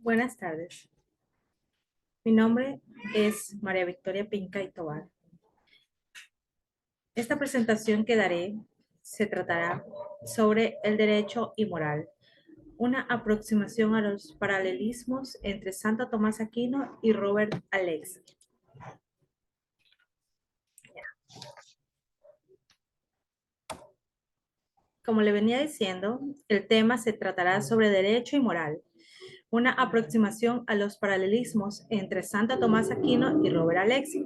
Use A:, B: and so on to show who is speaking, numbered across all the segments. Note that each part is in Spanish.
A: Buenas tardes. Mi nombre es María Victoria Pinca y Tobar. Esta presentación que daré se tratará sobre el derecho y moral, una aproximación a los paralelismos entre Santo Tomás Aquino y Robert Alexy. Como le venía diciendo, el tema se tratará sobre derecho y moral, una aproximación a los paralelismos entre Santo Tomás Aquino y Robert Alexy.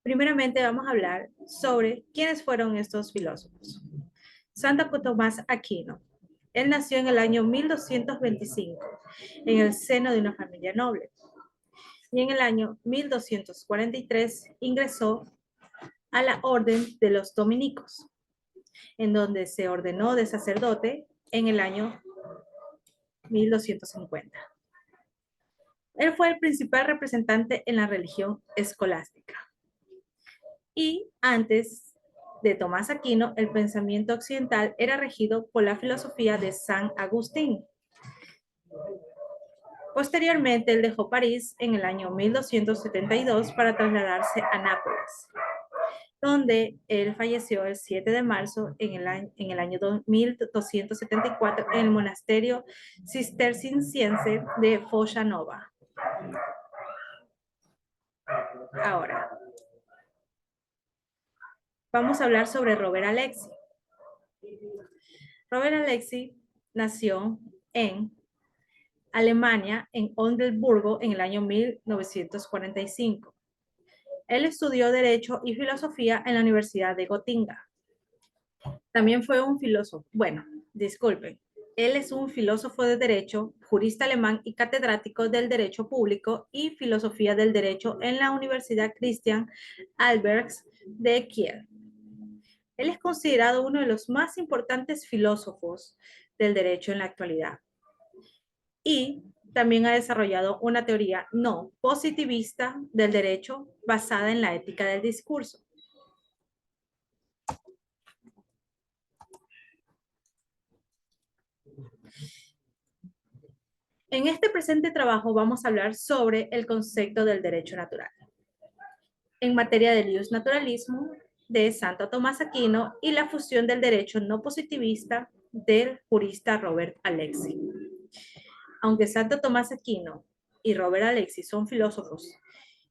A: Primeramente vamos a hablar sobre quiénes fueron estos filósofos. Santo Tomás Aquino. Él nació en el año 1225 en el seno de una familia noble y en el año 1243 ingresó a la orden de los dominicos, en donde se ordenó de sacerdote en el año 1250. Él fue el principal representante en la religión escolástica. Y antes de Tomás Aquino, el pensamiento occidental era regido por la filosofía de San Agustín. Posteriormente, él dejó París en el año 1272 para trasladarse a Nápoles, donde él falleció el 7 de marzo en el año 1274 en el monasterio cisterciense de Fossa Nova. Ahora, vamos a hablar sobre Robert Alexy. Robert Alexy nació en Alemania, en Oldenburgo, en el año 1945. Él estudió Derecho y Filosofía en la Universidad de Gotinga. También fue un filósofo, disculpen, él es un filósofo de Derecho, jurista alemán y catedrático del Derecho Público y Filosofía del Derecho en la Universidad Christian Albrechts de Kiel. Él es considerado uno de los más importantes filósofos del derecho en la actualidad. Y también ha desarrollado una teoría no positivista del derecho basada en la ética del discurso. En este presente trabajo vamos a hablar sobre el concepto del derecho natural, en materia del naturalismo de Santo Tomás Aquino y la fusión del derecho no positivista del jurista Robert Alexy. Aunque Santo Tomás Aquino y Robert Alexy son filósofos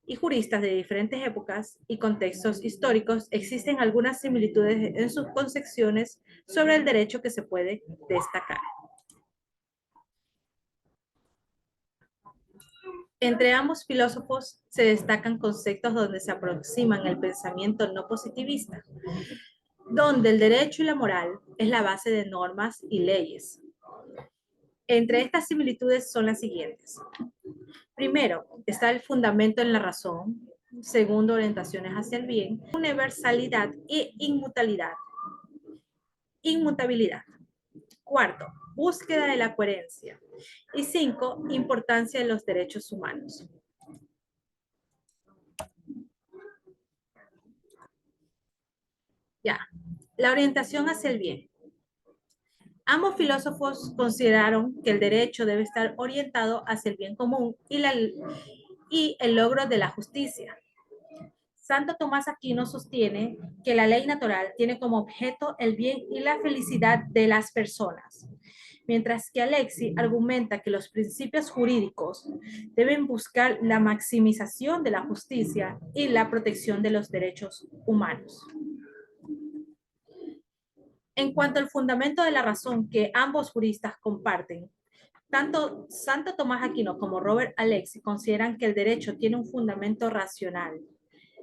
A: y juristas de diferentes épocas y contextos históricos, existen algunas similitudes en sus concepciones sobre el derecho que se puede destacar. Entre ambos filósofos se destacan conceptos donde se aproximan el pensamiento no positivista, donde el derecho y la moral es la base de normas y leyes. Entre estas similitudes son las siguientes. Primero, está el fundamento en la razón. Segundo, orientaciones hacia el bien. Universalidad e inmutabilidad. Cuarto, búsqueda de la coherencia. Y 5, importancia de los derechos humanos. Ya, la orientación hacia el bien. Ambos filósofos consideraron que el derecho debe estar orientado hacia el bien común y el logro de la justicia. Santo Tomás Aquino sostiene que la ley natural tiene como objeto el bien y la felicidad de las personas, mientras que Alexy argumenta que los principios jurídicos deben buscar la maximización de la justicia y la protección de los derechos humanos. En cuanto al fundamento de la razón que ambos juristas comparten, tanto Santo Tomás Aquino como Robert Alexy consideran que el derecho tiene un fundamento racional.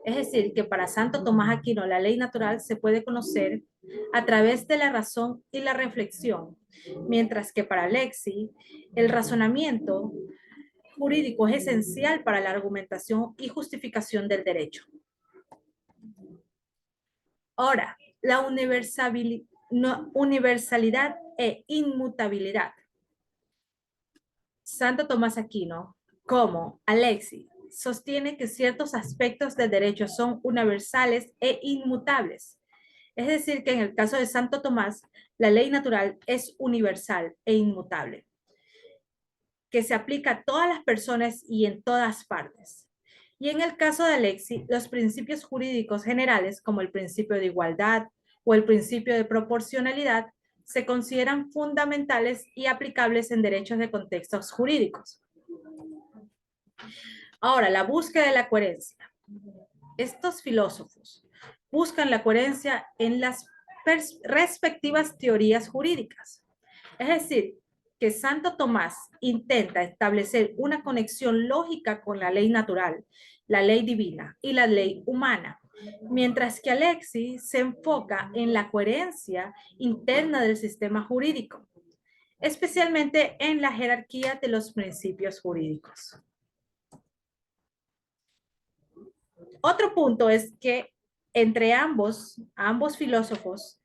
A: Es decir, que para Santo Tomás Aquino la ley natural se puede conocer a través de la razón y la reflexión, mientras que para Alexy el razonamiento jurídico es esencial para la argumentación y justificación del derecho. Ahora, la universalidad e inmutabilidad. Santo Tomás Aquino, como Alexy, sostiene que ciertos aspectos del derecho son universales e inmutables. Es decir, que en el caso de Santo Tomás, la ley natural es universal e inmutable. que se aplica a todas las personas y en todas partes. Y en el caso de Alexis, los principios jurídicos generales, como el principio de igualdad o el principio de proporcionalidad, se consideran fundamentales y aplicables en derechos de contextos jurídicos. Ahora, la búsqueda de la coherencia. Estos filósofos buscan la coherencia en las respectivas teorías jurídicas. Es decir, que Santo Tomás intenta establecer una conexión lógica con la ley natural, la ley divina y la ley humana, mientras que Alexis se enfoca en la coherencia interna del sistema jurídico, especialmente en la jerarquía de los principios jurídicos. Otro punto es que entre ambos filósofos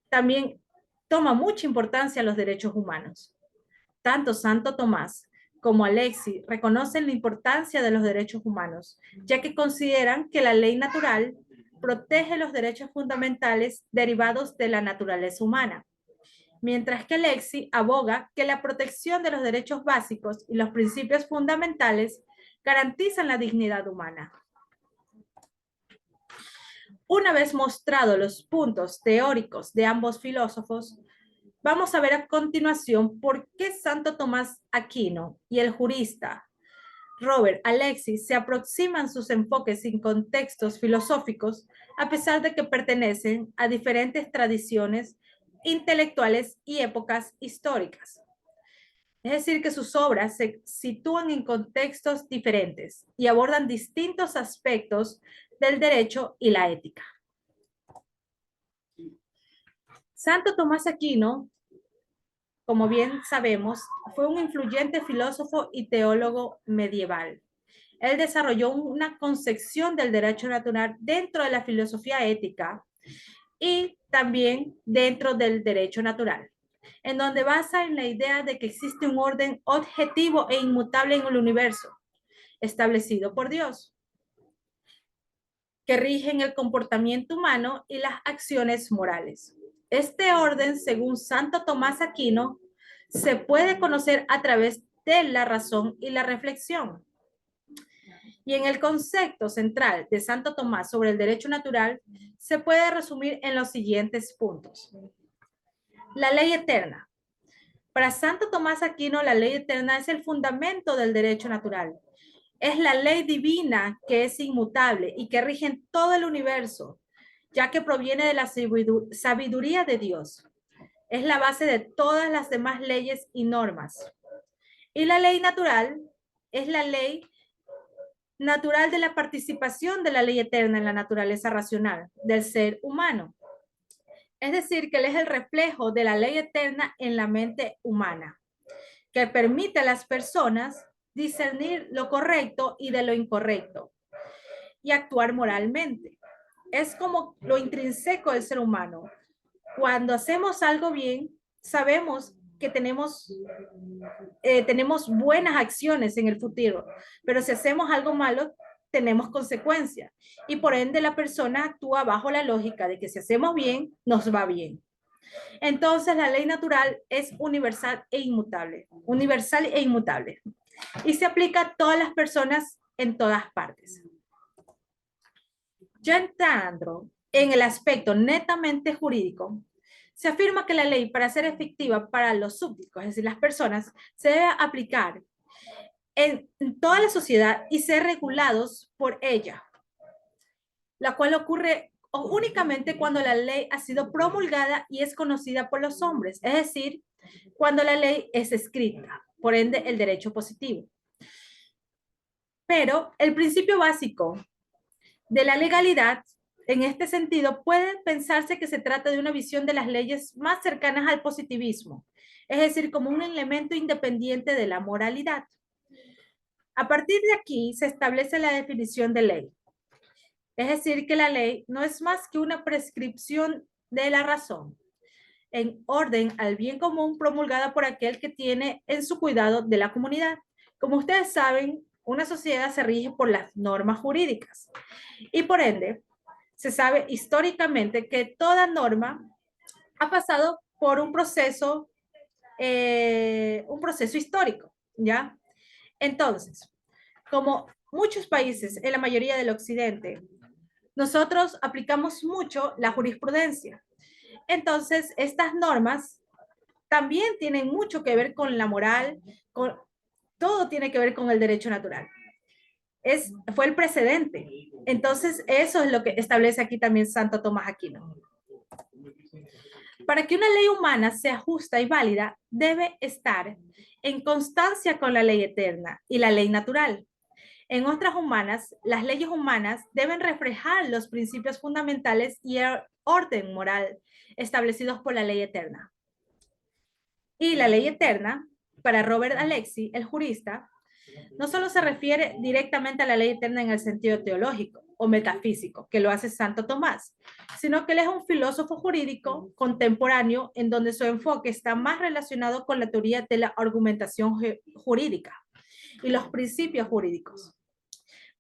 A: también toma mucha importancia los derechos humanos. Tanto Santo Tomás como Alexis reconocen la importancia de los derechos humanos, ya que consideran que la ley natural protege los derechos fundamentales derivados de la naturaleza humana, mientras que Alexis aboga que la protección de los derechos básicos y los principios fundamentales garantizan la dignidad humana. Una vez mostrados los puntos teóricos de ambos filósofos, vamos a ver a continuación por qué Santo Tomás Aquino y el jurista Robert Alexis se aproximan sus enfoques sin contextos filosóficos, a pesar de que pertenecen a diferentes tradiciones intelectuales y épocas históricas. Es decir, que sus obras se sitúan en contextos diferentes y abordan distintos aspectos del derecho y la ética. Santo Tomás Aquino, como bien sabemos, fue un influyente filósofo y teólogo medieval. Él desarrolló una concepción del derecho natural dentro de la filosofía ética y también dentro del derecho natural, en donde basa en la idea de que existe un orden objetivo e inmutable en el universo, establecido por Dios, que rigen el comportamiento humano y las acciones morales. Este orden, según Santo Tomás Aquino, se puede conocer a través de la razón y la reflexión. Y en el concepto central de Santo Tomás sobre el derecho natural, se puede resumir en los siguientes puntos. La ley eterna. Para Santo Tomás Aquino, la ley eterna es el fundamento del derecho natural. Es la ley divina que es inmutable y que rige en todo el universo, ya que proviene de la sabiduría de Dios. Es la base de todas las demás leyes y normas. Y la ley natural es la ley natural de la participación de la ley eterna en la naturaleza racional del ser humano. Es decir, que él es el reflejo de la ley eterna en la mente humana, que permite a las personas discernir lo correcto y de lo incorrecto y actuar moralmente. Es como lo intrínseco del ser humano. Cuando hacemos algo bien, sabemos que tenemos buenas acciones en el futuro, pero si hacemos algo malo, tenemos consecuencias. Y por ende la persona actúa bajo la lógica de que si hacemos bien, nos va bien. Entonces la ley natural es universal e inmutable. Universal e inmutable. Y se aplica a todas las personas en todas partes. Ya entrando en el aspecto netamente jurídico, se afirma que la ley, para ser efectiva para los súbditos, es decir, las personas, se debe aplicar en toda la sociedad y ser regulados por ella, la cual ocurre únicamente cuando la ley ha sido promulgada y es conocida por los hombres, es decir, cuando la ley es escrita, por ende el derecho positivo. Pero el principio básico de la legalidad, en este sentido, puede pensarse que se trata de una visión de las leyes más cercanas al positivismo, es decir, como un elemento independiente de la moralidad. A partir de aquí se establece la definición de ley. Es decir, que la ley no es más que una prescripción de la razón, en orden al bien común promulgada por aquel que tiene en su cuidado de la comunidad. Como ustedes saben, una sociedad se rige por las normas jurídicas y por ende se sabe históricamente que toda norma ha pasado por un proceso histórico. ¿ya? Entonces, como muchos países en la mayoría del occidente, nosotros aplicamos mucho la jurisprudencia. Entonces, estas normas también tienen mucho que ver con la moral, todo tiene que ver con el derecho natural. Fue el precedente. Entonces, eso es lo que establece aquí también Santo Tomás Aquino. Para que una ley humana sea justa y válida, debe estar en constancia con la ley eterna y la ley natural. En otras humanas, las leyes humanas deben reflejar los principios fundamentales y el orden moral establecidos por la ley eterna. Y la ley eterna, para Robert Alexy, el jurista, no solo se refiere directamente a la ley eterna en el sentido teológico o metafísico, que lo hace Santo Tomás, sino que él es un filósofo jurídico contemporáneo en donde su enfoque está más relacionado con la teoría de la argumentación jurídica y los principios jurídicos.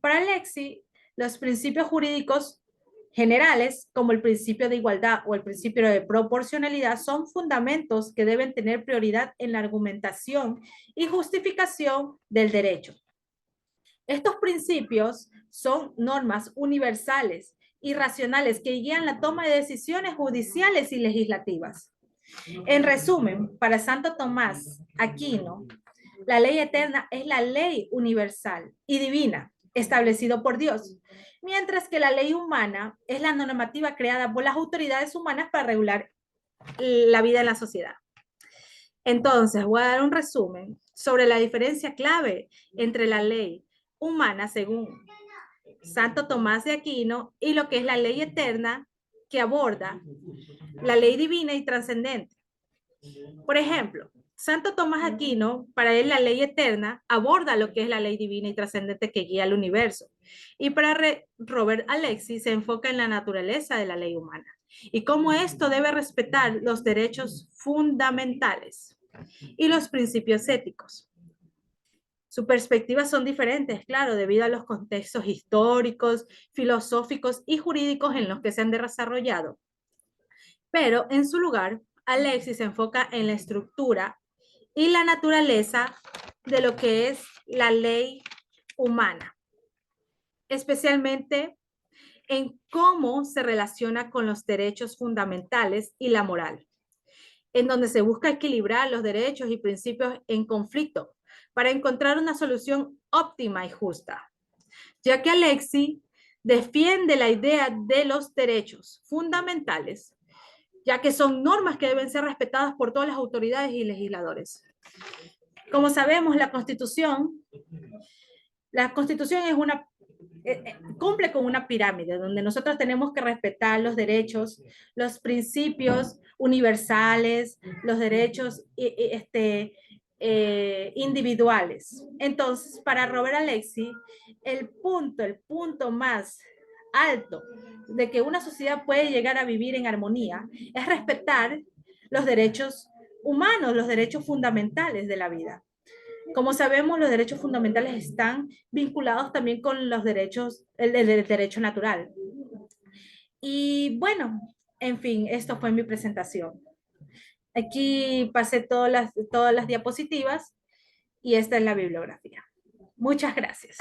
A: Para Alexy, los principios jurídicos generales, como el principio de igualdad o el principio de proporcionalidad, son fundamentos que deben tener prioridad en la argumentación y justificación del derecho. Estos principios son normas universales y racionales que guían la toma de decisiones judiciales y legislativas. En resumen, para Santo Tomás Aquino, la ley eterna es la ley universal y divina establecido por Dios, mientras que la ley humana es la normativa creada por las autoridades humanas para regular la vida en la sociedad. Entonces, voy a dar un resumen sobre la diferencia clave entre la ley humana, según Santo Tomás de Aquino, y lo que es la ley eterna, que aborda la ley divina y trascendente. Por ejemplo, Santo Tomás Aquino, para él la ley eterna aborda lo que es la ley divina y trascendente que guía al universo. Y para Robert Alexy se enfoca en la naturaleza de la ley humana y cómo esto debe respetar los derechos fundamentales y los principios éticos. Sus perspectivas son diferentes, claro, debido a los contextos históricos, filosóficos y jurídicos en los que se han desarrollado. Pero en su lugar, Alexy se enfoca en la estructura y la naturaleza de lo que es la ley humana, especialmente en cómo se relaciona con los derechos fundamentales y la moral, en donde se busca equilibrar los derechos y principios en conflicto para encontrar una solución óptima y justa, ya que Alexy defiende la idea de los derechos fundamentales, ya que son normas que deben ser respetadas por todas las autoridades y legisladores. Como sabemos, la Constitución es cumple con una pirámide donde nosotros tenemos que respetar los derechos, los principios universales, los derechos individuales. Entonces, para Robert Alexy, el punto más alto de que una sociedad puede llegar a vivir en armonía es respetar los derechos humanos, los derechos fundamentales de la vida. Como sabemos, los derechos fundamentales están vinculados también con los derechos, el derecho natural. Y bueno, en fin, esto fue mi presentación. Aquí pasé todas las diapositivas y esta es la bibliografía. Muchas gracias.